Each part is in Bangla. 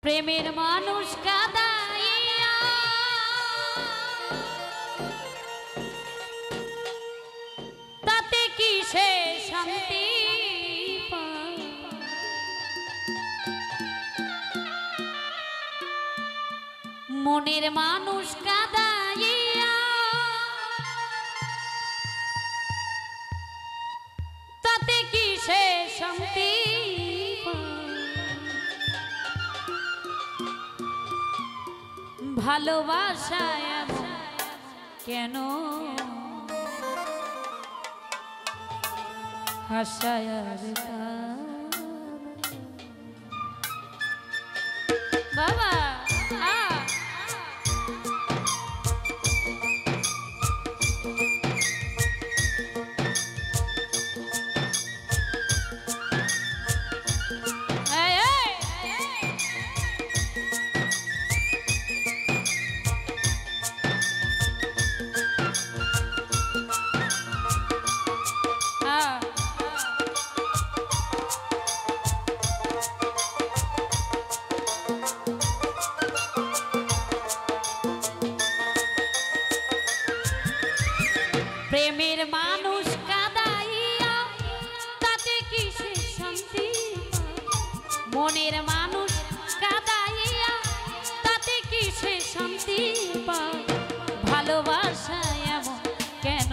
প্রেমের মানুষ কাঁদাইয়া তাতে কি সে শান্তি পায়? মনের মানুষ কাঁদাইয়া তাতে কি সে শান্তি পায়? ভালোবাসায় কেন হাসায় বাবা প্রেমের মানুষ কাঁদাইয়া তাতে কি সে শান্তি? মনের মানুষ কাঁদাইয়া তাতে কি সে শান্তি পায়? ভালোবাসায় এমন কেন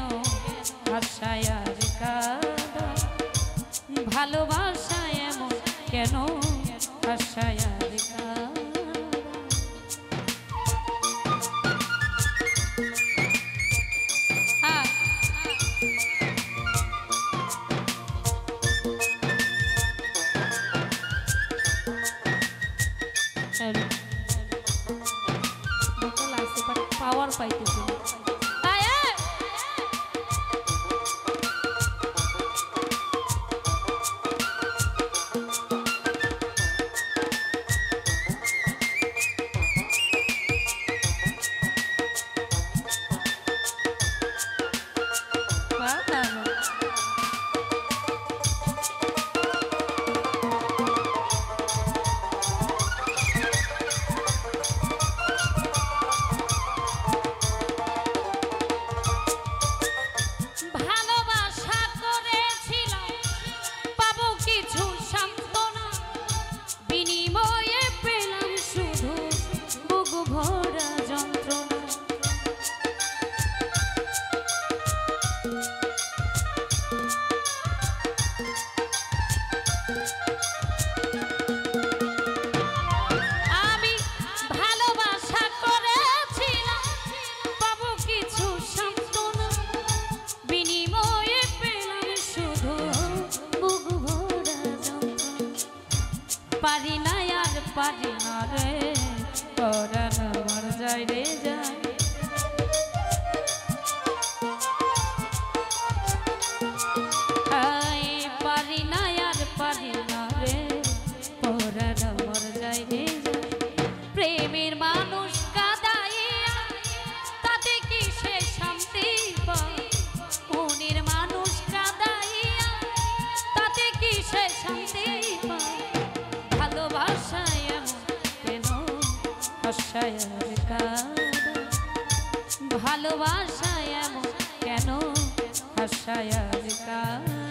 হাসায় আর কাঁদায়? ভালোবাসায় এমন কেন হাসায় আর কাঁদায়? পাওয়ার পাইতেছি পারি না আর পারি না রে পরাণ আমার যায় রে যায় পারি না আর পারি না রে পরাণ আমার যায় রে যায় প্রেমের মানুষ কাঁদাইয়া তাতে কি সে শান্তি পায়? মনের মানুষ কাঁদাইয়া তাতে কি সে শান্তি পায়? ভালোবাসায় এমন কেন হাসায় আর কাঁদায়? ভালোবাসায় এমন কেন হাসায় আর কাঁদায়?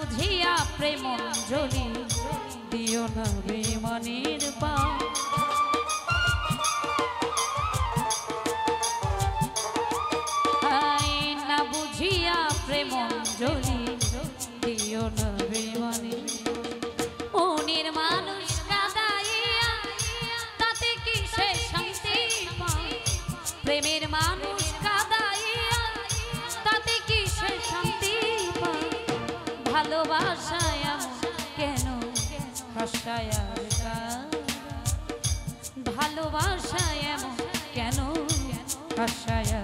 বুঝিয়া প্রেম অঞ্জলি দিও না বেমানের পা না বুঝিয়া প্রেম অঞ্জলি দিও না বেমানের মনের মানুষ কাঁদাইয়া তাতে কি সে শান্তি পায় প্রেমের মানুষ কাঁদাইয়া তাতে কি সে শান্তি পায় ভালোবাসায় কেন হাসায় ভালোবাসায় কেন হাসায়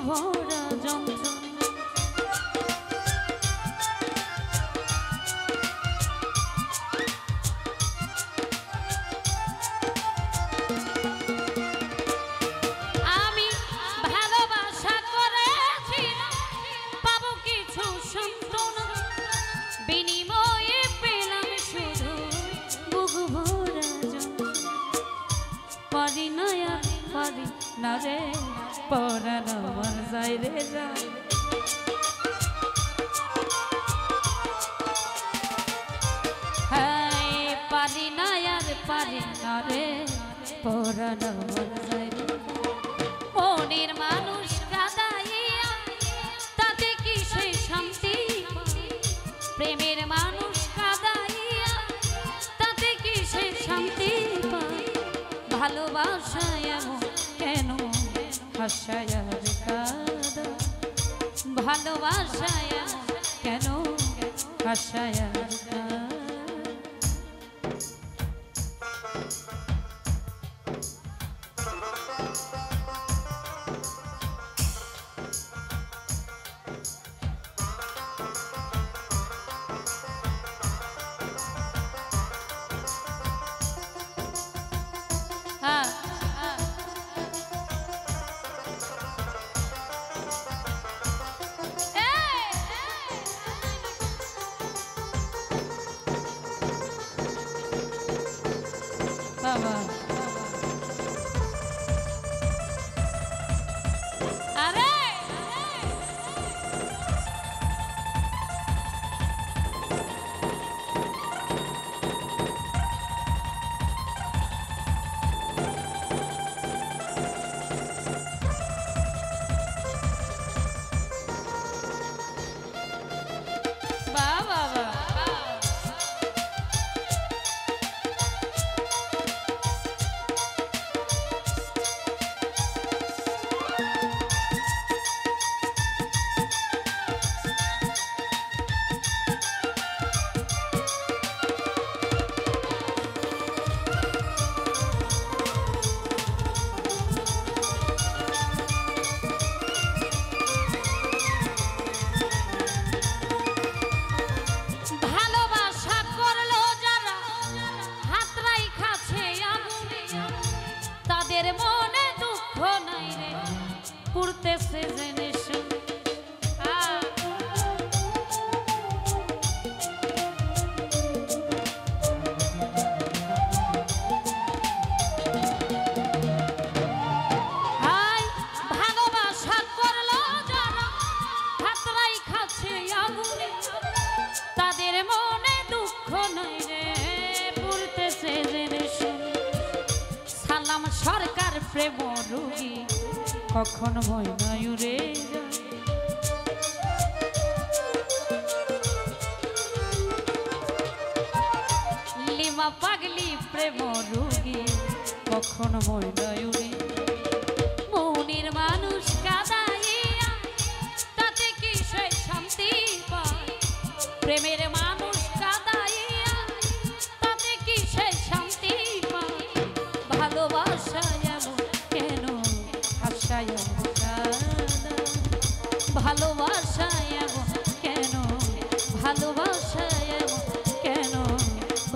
ভরা যন্ত্রণা আমি ভালোবাসা করেছিলাম পাবো কিছু সান্ত্বনা বিনিময়ে পেলাম শুধু বুক ভরা যন্ত্রণা পারি না রে পরাণ আমার যাই রে যায় পারি না রে পরাণ আমার যাই রে মনের মানুষ কাঁদাইয়া তাতে কি সে শান্তি প্রেমের মানুষ কাঁদাইয়া তাতে কি সে শান্তি পায় ভালোবাসায় কেন হাসায় কাঁদা ভালোবাসায় কেন হাসায় বাবা আরে প্রেম রোগী কখন ময়নায়ুরে যায়। লিমা পাগলি প্রেম রোগী কখন ময়নায়ুরে। মনের মানুষ কাঁদাইয়া তাতে কি সে শান্তি পায়। প্রেমের মানুষ কাঁদাইয়া তাতে কি সে শান্তি পায়। ভালোবাসা এমন কেন হাসায়া ভালোবাসা এমন কেন ভালোবাসা এমন কেন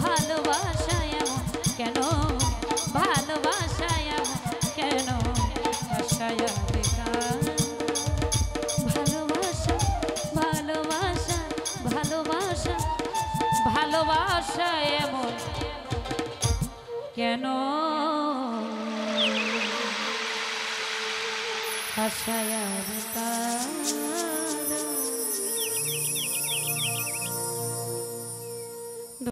ভালোবাসা এমন কেন ভালোবাসা এমন কেন হাসায়া ভালোবাসা ভালোবাসা ভালোবাসা ভালোবাসা এমন কেন হাসায়া